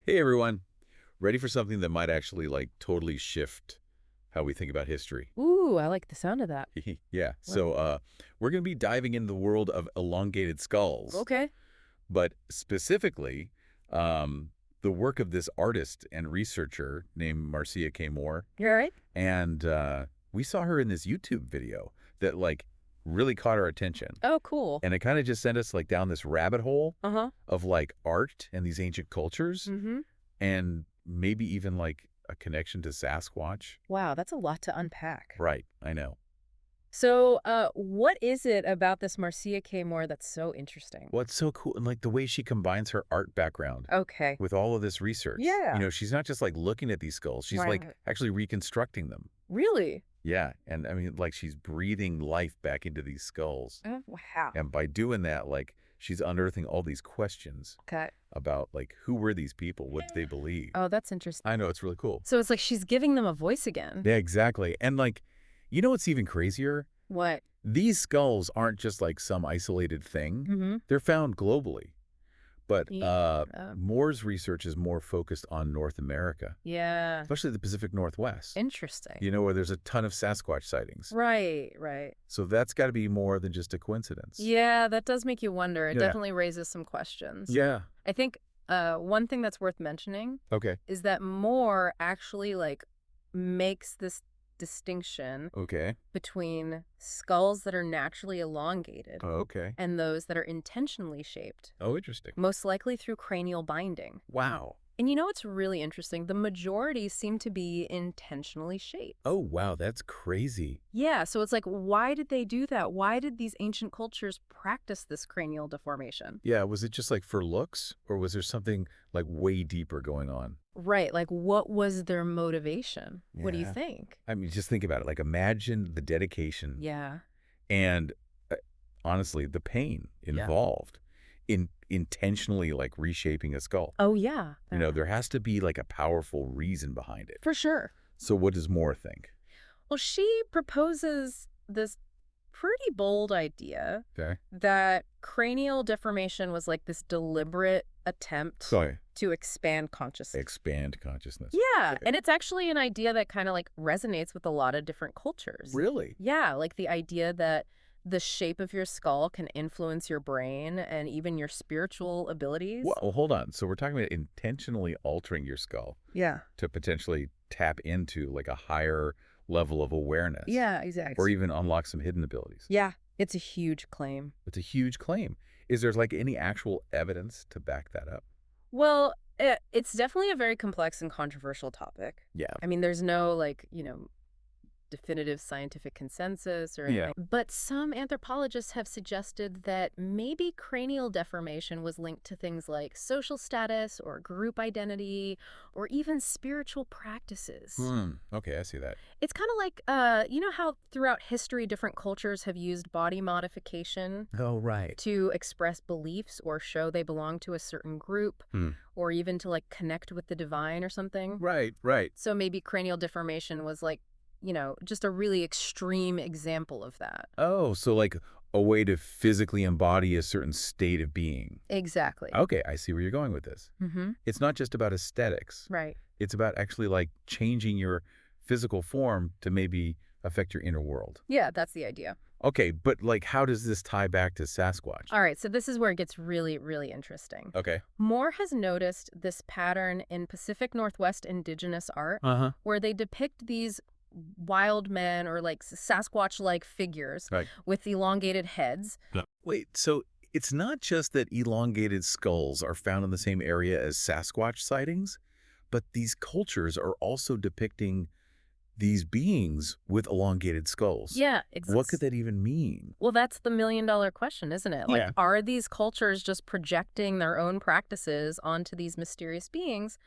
Hey everyone, ready for something that might actually totally shift how we think about history? Ooh, I like the sound of that. Yeah. What? We're going to be diving into the world of elongated skulls, Okay. but specifically the work of this artist and researcher named Marcia K. You're all right? And we saw her in this YouTube video that really caught our attention. Oh, cool. And it kind of just sent us down this rabbit hole Uh-huh. of art and these ancient cultures, Mm-hmm. and maybe even a connection to Sasquatch. Wow, that's a lot to unpack. Right, I know. So, what is it about this Marcia K. Moore that's so interesting? What's so cool, and the way she combines her art background Okay. with all of this research. Yeah. She's not just looking at these skulls, she's Right. actually reconstructing them. Really? Yeah, and I mean she's breathing life back into these skulls. Oh, wow. And by doing that, she's unearthing all these questions Okay. about who were these people, what did they believe. Oh, that's interesting. I know, it's really cool. So it's like she's giving them a voice again. Yeah, exactly. And what's even crazier? What? These skulls aren't just some isolated thing. Mm-hmm. They're found globally. But Yeah. Moore's research is more focused on North America, Yeah. especially the Pacific Northwest, Interesting. where there's a ton of Sasquatch sightings. Right, right. So that's got to be more than just a coincidence. Yeah, that does make you wonder. It Yeah. definitely raises some questions. Yeah. I think one thing that's worth mentioning Okay. is that Moore actually makes this distinction Okay. between skulls that are naturally elongated Oh, okay. and those that are intentionally shaped, Oh, interesting. most likely through cranial binding. Wow. And you know what's really interesting? The majority seem to be intentionally shaped. Oh, wow. That's crazy. Yeah, so it's like, why did they do that? Why did these ancient cultures practice this cranial deformation? Yeah. Was it just for looks, or was there something way deeper going on? Right, what was their motivation? What do you Yeah. think? I mean, just think about it. Imagine the dedication Yeah. and honestly, the pain Yeah. involved in intentionally reshaping a skull. Oh, yeah. There has to be a powerful reason behind it. For sure. So what does Moore think? Well, she proposes this pretty bold idea Okay. that cranial deformation was this deliberate attempt Sorry. to expand consciousness. Expand consciousness. Yeah, Okay. and it's actually an idea that kind of resonates with a lot of different cultures. Really? Yeah, the idea that the shape of your skull can influence your brain and even your spiritual abilities. Well, hold on. So we're talking about intentionally altering your skull Yeah. to potentially tap into a higher level of awareness. Yeah, exactly. Or even unlock some hidden abilities. Yeah, it's a huge claim. It's a huge claim. Is there any actual evidence to back that up? Well, it's definitely a very complex and controversial topic. Yeah. I mean, there's no definitive scientific consensus or anything. Yeah. But some anthropologists have suggested that maybe cranial deformation was linked to things like social status or group identity or even spiritual practices. Okay, I see that. It's kind of you know how throughout history different cultures have used body modification Oh, right. to express beliefs or show they belong to a certain group or even to connect with the divine or something. Right, right. So maybe cranial deformation was just a really extreme example of that. Oh, so a way to physically embody a certain state of being. Exactly. Okay, I see where you're going with this. Mm-hmm. It's not just about aesthetics. Right. It's about actually changing your physical form to maybe affect your inner world. Yeah, that's the idea. Okay, but how does this tie back to Sasquatch? All right, so this is where it gets really, really interesting. Okay. Moore has noticed this pattern in Pacific Northwest indigenous art Uh-huh. where they depict these wild men or Sasquatch-like figures Right. with elongated heads. Wait, so it's not just that elongated skulls are found in the same area as Sasquatch sightings, but these cultures are also depicting these beings with elongated skulls. Yeah, What could that even mean? Well, that's the million-dollar question, isn't it? Yeah. Are these cultures just projecting their own practices onto these mysterious beings?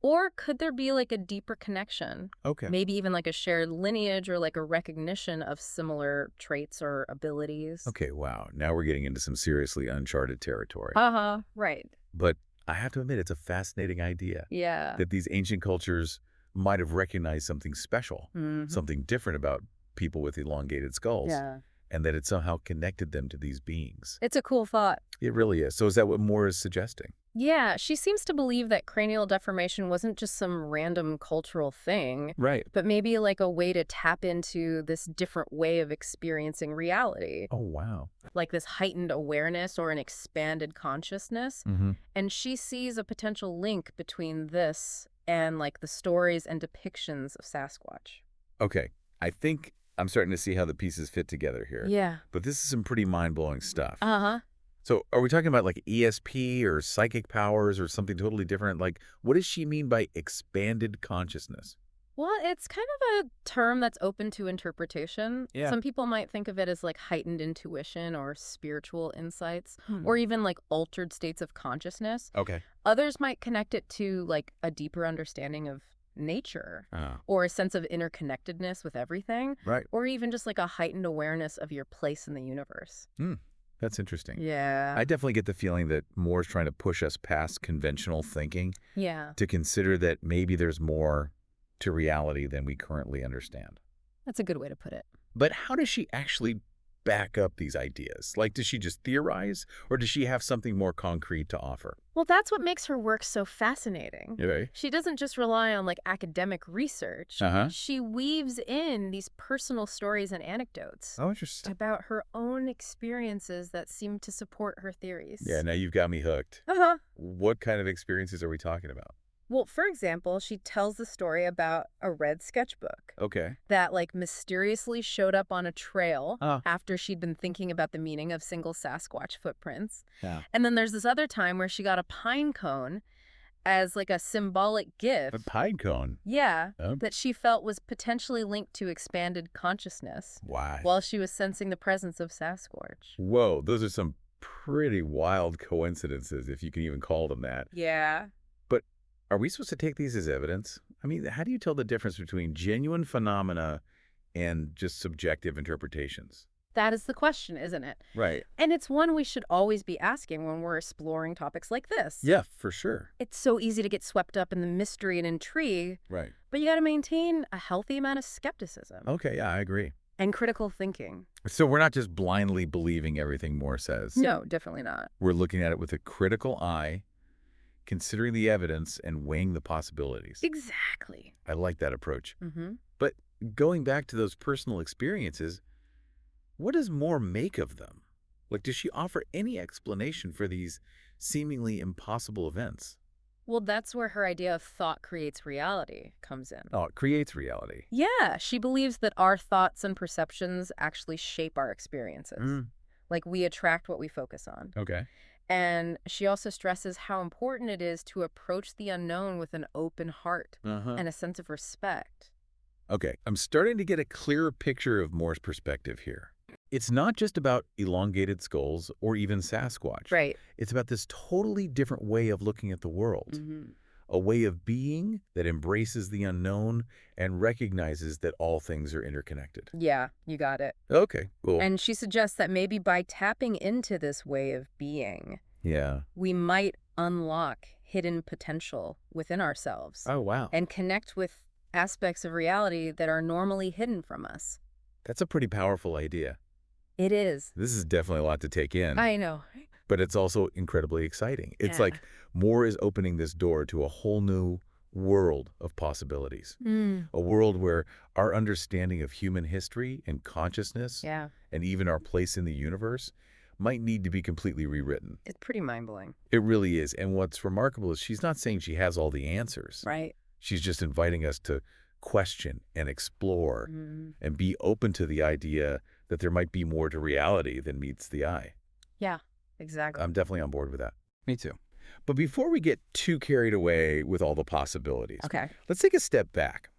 Or could there be a deeper connection? Okay. Maybe even a shared lineage or a recognition of similar traits or abilities? Okay, wow. Now we're getting into some seriously uncharted territory. Uh-huh, right. But I have to admit, it's a fascinating idea Yeah. that these ancient cultures might have recognized something special, Mhm. something different about people with elongated skulls, Yeah. and that it somehow connected them to these beings. It's a cool thought. It really is. So is that what Moore is suggesting? Yeah, she seems to believe that cranial deformation wasn't just some random cultural thing, Right. but maybe like a way to tap into this different way of experiencing reality, Oh, wow. like this heightened awareness or an expanded consciousness. Mm-hmm. And she sees a potential link between this and like the stories and depictions of Sasquatch. Okay. I think I'm starting to see how the pieces fit together here. Yeah. But this is some pretty mind-blowing stuff. Uh-huh. So are we talking about like ESP or psychic powers or something totally different? Like, what does she mean by expanded consciousness? Well, it's kind of a term that's open to interpretation. Yeah. Some people might think of it as like heightened intuition or spiritual insights, Hmm. or even like altered states of consciousness. Okay. Others might connect it to like a deeper understanding of nature Oh, or a sense of interconnectedness with everything, right. or even just like a heightened awareness of your place in the universe. Hmm. That's interesting. Yeah. I definitely get the feeling that Moore's trying to push us past conventional thinking Yeah. to consider that maybe there's more to reality than we currently understand. That's a good way to put it. But how does she actually back up these ideas? Like, does she just theorize, or does she have something more concrete to offer? Well, that's what makes her work so fascinating. Okay. She doesn't just rely on like academic research. Uh-huh. She weaves in these personal stories and anecdotes Oh, interesting. about her own experiences that seem to support her theories. Yeah, now you've got me hooked. Uh-huh. What kind of experiences are we talking about? Well, for example, she tells the story about a red sketchbook Okay. that like mysteriously showed up on a trail Oh. after she'd been thinking about the meaning of single Sasquatch footprints. Yeah. And then there's this other time where she got a pine cone as like a symbolic A gift. pine cone. Yeah, Oh. that she felt was potentially linked to expanded consciousness Why? while she was sensing the presence of Sasquatch. Whoa, those are some pretty wild coincidences, if you can even call them that. Yeah. But are we supposed to take these as evidence? I mean, how do you tell the difference between genuine phenomena and just subjective interpretations? That is the question, isn't it? Right. And it's one we should always be asking when we're exploring topics like this. Yeah, for sure. It's so easy to get swept up in the mystery and intrigue, Right. but you got to maintain a healthy amount of skepticism Okay, yeah, I agree. and critical thinking. So we're not just blindly believing everything Moore says. No, definitely not. We're looking at it with a critical eye, considering the evidence and weighing the possibilities. Exactly. I like that approach. Mm-hmm. But going back to those personal experiences, what does Moore make of them? Like, does she offer any explanation for these seemingly impossible events? Well, that's where her idea of thought creates reality comes in. Oh, it creates reality. Yeah, she believes that our thoughts and perceptions actually shape our experiences. Mm, Like we attract what we focus on. okay. And she also stresses how important it is to approach the unknown with an open heart Uh-huh. and a sense of respect. Okay, I'm starting to get a clearer picture of Moore's perspective here. It's not just about elongated skulls or even Sasquatch. Right. It's about this totally different way of looking at the world. Mm-hmm. A way of being that embraces the unknown and recognizes that all things are interconnected. Yeah, you got it. Okay, cool. And she suggests that maybe by tapping into this way of being, Yeah. we might unlock hidden potential within ourselves Oh, wow. and connect with aspects of reality that are normally hidden from us. That's a pretty powerful idea. It is. This is definitely a lot to take in, I know. but it's also incredibly exciting. It's Yeah. like Moore is opening this door to a whole new world of possibilities. Mm. A world where our understanding of human history and consciousness Yeah, and even our place in the universe might need to be completely rewritten. it's pretty mind-blowing. It really is. And what's remarkable is she's not saying she has all the answers. Right. She's just inviting us to question and explore Mm. and be open to the idea that there might be more to reality than meets the eye. Yeah, exactly. I'm definitely on board with that. Me too. But before we get too carried away with all the possibilities, Okay. let's take a step back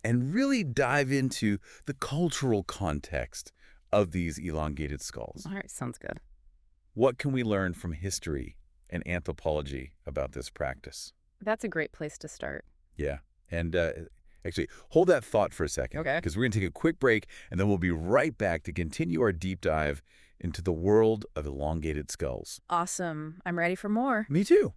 and really dive into the cultural context of these elongated skulls. All right, sounds good. What can we learn from history and anthropology about this practice? That's a great place to start. Yeah. And actually, hold that thought for a second. Okay. Because we're going to take a quick break, and then we'll be right back to continue our deep dive into the world of elongated skulls. Awesome. I'm ready for more. Me too.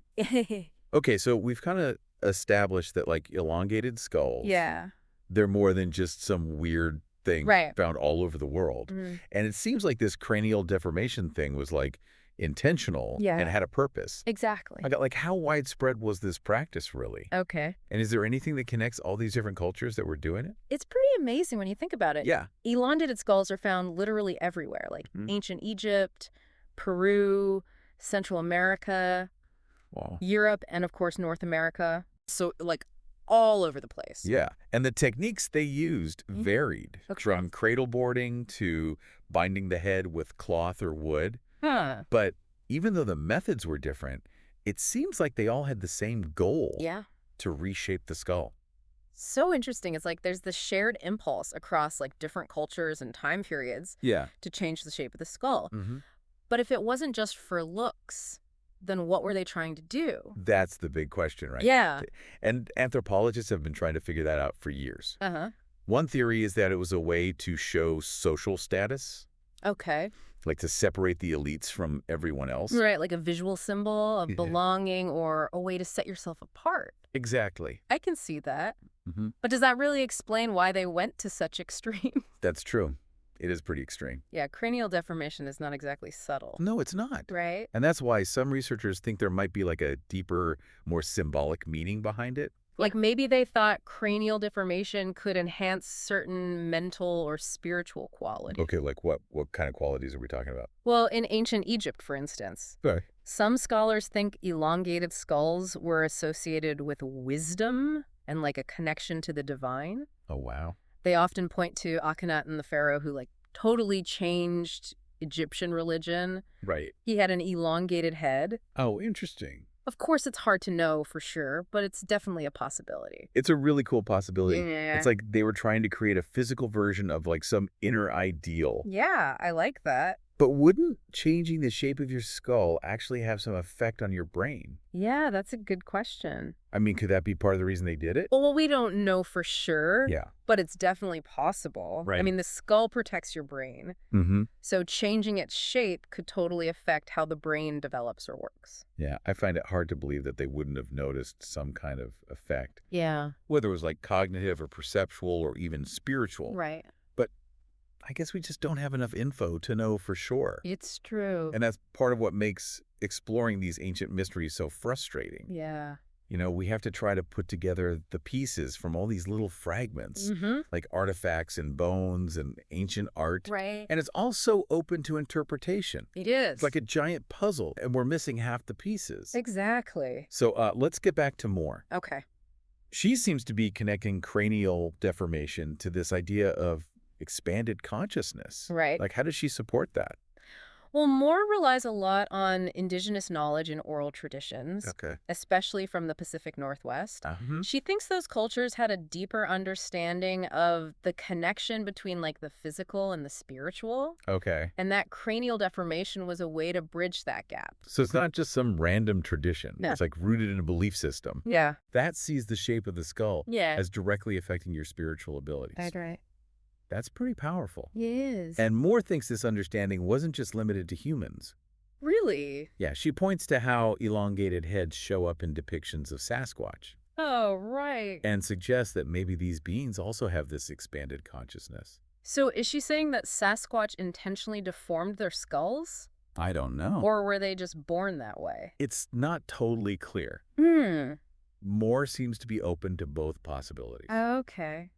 Okay, so we've kind of established that, like, elongated skulls, Yeah. they're more than just some weird thing Right. found all over the world. Mm. And it seems like this cranial deformation thing was, like, intentional, and Yeah, had a purpose. exactly. Like, how widespread was this practice really? Okay. And is there anything that connects all these different cultures that were doing it? It's pretty amazing when you think about it. Yeah. Elongated skulls are found literally everywhere, like Mhm. ancient Egypt, Peru, Central America, Wow. Europe, and of course North America. So like all over the place. Yeah. And the techniques they used Mhm. varied, Okay. from cradle boarding to binding the head with cloth or wood. Huh. But even though the methods were different, it seems like they all had the same goal: Yeah. to reshape the skull. So interesting. It's like there's this shared impulse across like different cultures and time periods Yeah. to change the shape of the skull. Hmm. But if it wasn't just for looks, then what were they trying to do? That's the big question, right? Yeah. And anthropologists have been trying to figure that out for years. Uh-huh. One theory is that it was a way to show social status, Okay. like to separate the elites from everyone else. Right, like a visual symbol of Yeah. belonging or a way to set yourself apart. Exactly. I can see that. Hmm. But does that really explain why they went to such extreme? That's true. It is pretty extreme. Yeah, cranial deformation is not exactly subtle. No, it's not. Right? And that's why some researchers think there might be like a deeper, more symbolic meaning behind it. Like maybe they thought cranial deformation could enhance certain mental or spiritual qualities. Okay, like what kind of qualities are we talking about? Well, in ancient Egypt, for instance, Okay. some scholars think elongated skulls were associated with wisdom and like a connection to the divine. Oh, wow. They often point to Akhenaten the pharaoh who like totally changed Egyptian religion. Right. He had an elongated head. Oh, interesting. Of course, it's hard to know for sure, but it's definitely a possibility. It's a really cool possibility. Yeah. It's like they were trying to create a physical version of like some inner ideal. Yeah, I like that. But wouldn't changing the shape of your skull actually have some effect on your brain? Yeah, that's a good question. I mean, could that be part of the reason they did it? Well, we don't know for sure, Yeah. but it's definitely possible. I Right. mean, the skull protects your brain, Mm-hmm. so changing its shape could totally affect how the brain develops or works. Yeah, I find it hard to believe that they wouldn't have noticed some kind of effect, Yeah. whether it was like cognitive or perceptual or even spiritual. Right. But I guess we just don't have enough info to know for sure. It's true. And that's part of what makes exploring these ancient mysteries so frustrating. Yeah. You know, we have to try to put together the pieces from all these little fragments, Mm-hmm. like artifacts and bones and ancient art. Right. And it's also open to interpretation. It is. It's like a giant puzzle, and we're missing half the pieces. Exactly. So let's get back to more. Okay. She seems to be connecting cranial deformation to this idea of expanded consciousness. Right. Like, how does she support that? Well, Moore relies a lot on indigenous knowledge and oral traditions, Okay. especially from the Pacific Northwest. She thinks those cultures had a deeper understanding of the connection between like the physical and the spiritual, Okay. and that cranial deformation was a way to bridge that gap. So it's not just some random tradition. No. It's like rooted in a belief system. Yeah. That sees the shape of the skull Yeah. as directly affecting your spiritual abilities. Right. That's pretty powerful. It is. And Moore thinks this understanding wasn't just limited to humans. Really? Yeah, she points to how elongated heads show up in depictions of Sasquatch Oh, right. and suggests that maybe these beings also have this expanded consciousness. So is she saying that Sasquatch intentionally deformed their skulls? I don't know. Or were they just born that way? It's not totally clear. Moore seems to be open to both possibilities. Okay.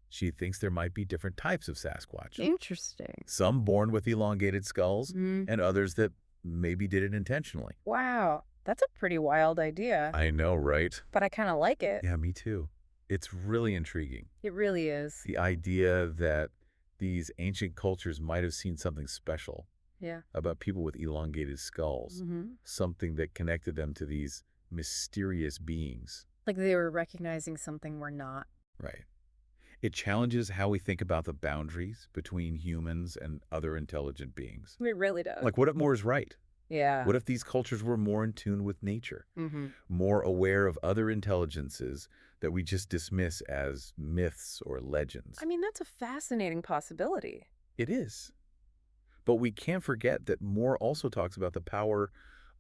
She thinks there might be different types of Sasquatch. Interesting. Some born with elongated skulls, Mm. and others that maybe did it intentionally. Wow. That's a pretty wild idea. I know, right? But I kind of like it. Yeah, me too. It's really intriguing. It really is. The idea that these ancient cultures might have seen something special Yeah. about people with elongated skulls, something that connected them to these mysterious beings. Like they were recognizing something we're not. Right. It challenges how we think about the boundaries between humans and other intelligent beings. It really does. Like, what if Moore is right? Yeah. What if these cultures were more in tune with nature, more aware of other intelligences that we just dismiss as myths or legends? I mean, that's a fascinating possibility. It is. But we can't forget that Moore also talks about the power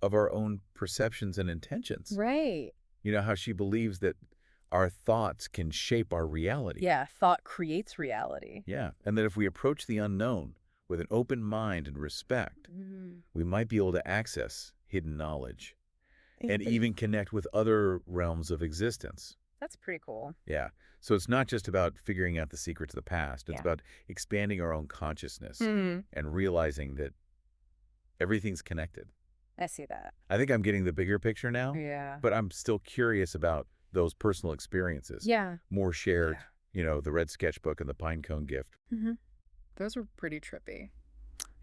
of our own perceptions and intentions. Right. You know, how she believes that our thoughts can shape our reality. Yeah. Thought creates reality. Yeah. And that if we approach the unknown with an open mind and respect, Mm. we might be able to access hidden knowledge and It- even connect with other realms of existence. That's pretty cool. Yeah. So it's not just about figuring out the secrets of the past. It's Yeah. about expanding our own consciousness Mm. and realizing that everything's connected. I see that. I think I'm getting the bigger picture now, Yeah. but I'm still curious about those personal experiences. Yeah. More shared, Yeah. the red sketchbook and the pine cone gift. Hmm. Those were pretty trippy.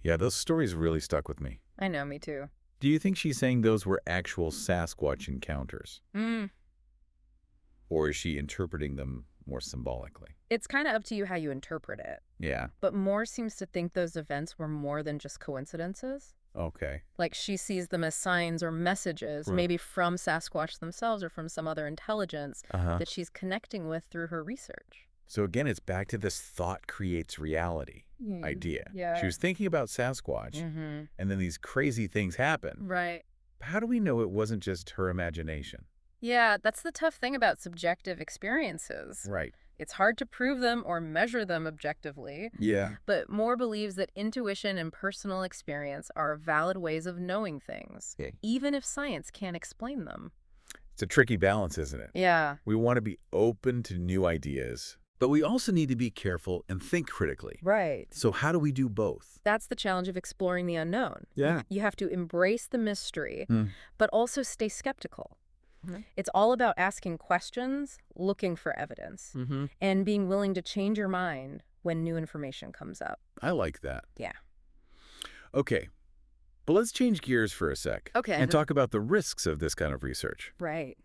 Yeah, those stories really stuck with me. I know, me too. Do you think she's saying those were actual Sasquatch encounters? Mm. Or is she interpreting them more symbolically? It's kind of up to you how you interpret it. Yeah. But Moore seems to think those events were more than just coincidences. Okay. Like she sees them as signs or messages, Right. maybe from Sasquatch themselves or from some other intelligence Uh-huh. that she's connecting with through her research. So again, it's back to this thought creates reality idea. Yeah. She was thinking about Sasquatch, Mm-hmm. and then these crazy things happen. Right. How do we know it wasn't just her imagination? Yeah, that's the tough thing about subjective experiences. Right. It's hard to prove them or measure them objectively, Yeah. but Moore believes that intuition and personal experience are valid ways of knowing things, Okay. even if science can't explain them. It's a tricky balance, isn't it? Yeah. We want to be open to new ideas, but we also need to be careful and think critically. Right. So how do we do both? That's the challenge of exploring the unknown. Yeah. You have to embrace the mystery, Mm. but also stay skeptical. It's all about asking questions, looking for evidence, Mm-hmm. and being willing to change your mind when new information comes up. I like that. Yeah. Okay, but let's change gears for a sec. Okay. And talk about the risks of this kind of research. Right.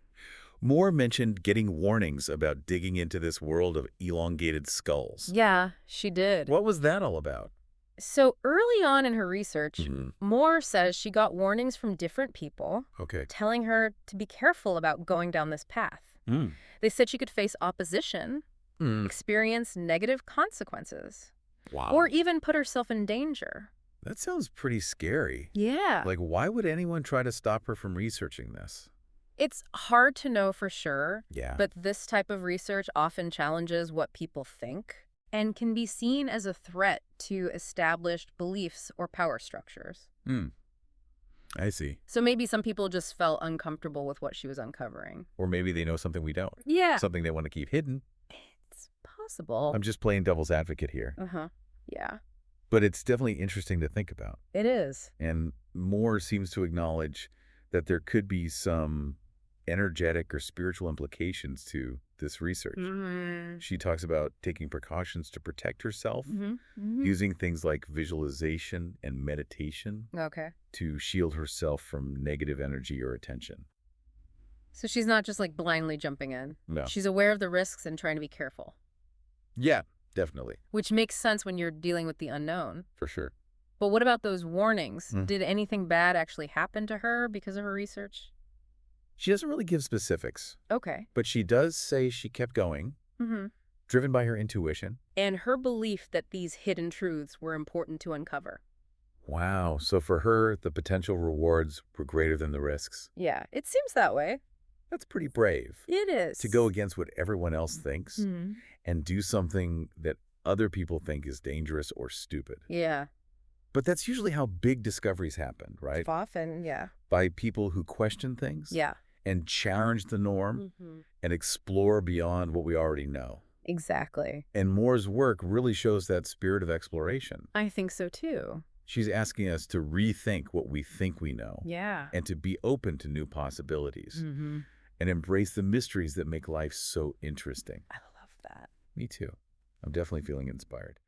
Moore mentioned getting warnings about digging into this world of elongated skulls. Yeah, she did. What was that all about? So early on in her research, Mhm. Moore says she got warnings from different people Okay. telling her to be careful about going down this path. Mm. They said she could face opposition, Mm. experience negative consequences, Wow. or even put herself in danger. That sounds pretty scary. Yeah. Like, why would anyone try to stop her from researching this? It's hard to know for sure, Yeah. but this type of research often challenges what people think and can be seen as a threat to established beliefs or power structures. I see. So maybe some people just felt uncomfortable with what she was uncovering. Or maybe they know something we don't. Yeah. Something they want to keep hidden. It's possible. I'm just playing devil's advocate here. Uh-huh. Yeah. But it's definitely interesting to think about. It is. And Moore seems to acknowledge that there could be some energetic or spiritual implications to this research. Mm-hmm. She talks about taking precautions to protect herself, Mm-hmm. using things like visualization and meditation Okay. to shield herself from negative energy or attention. So she's not just like blindly jumping in. No. She's aware of the risks and trying to be careful, Yeah, definitely. which makes sense when you're dealing with the unknown. For sure. But what about those warnings? Mm. Did anything bad actually happen to her because of her research? She doesn't really give specifics, Okay. but she does say she kept going, Mm-hmm. driven by her intuition. And her belief that these hidden truths were important to uncover. Wow. So for her, the potential rewards were greater than the risks. Yeah, it seems that way. That's pretty brave. It is. To go against what everyone else thinks Mhm. and do something that other people think is dangerous or stupid. Yeah. But that's usually how big discoveries happen, right? Often, yeah. By people who question things Yeah. and challenge the norm Mm-hmm. and explore beyond what we already know. Exactly. And Moore's work really shows that spirit of exploration. I think so too. She's asking us to rethink what we think we know Yeah. and to be open to new possibilities Mm-hmm. and embrace the mysteries that make life so interesting. I love that. Me too. I'm definitely feeling inspired.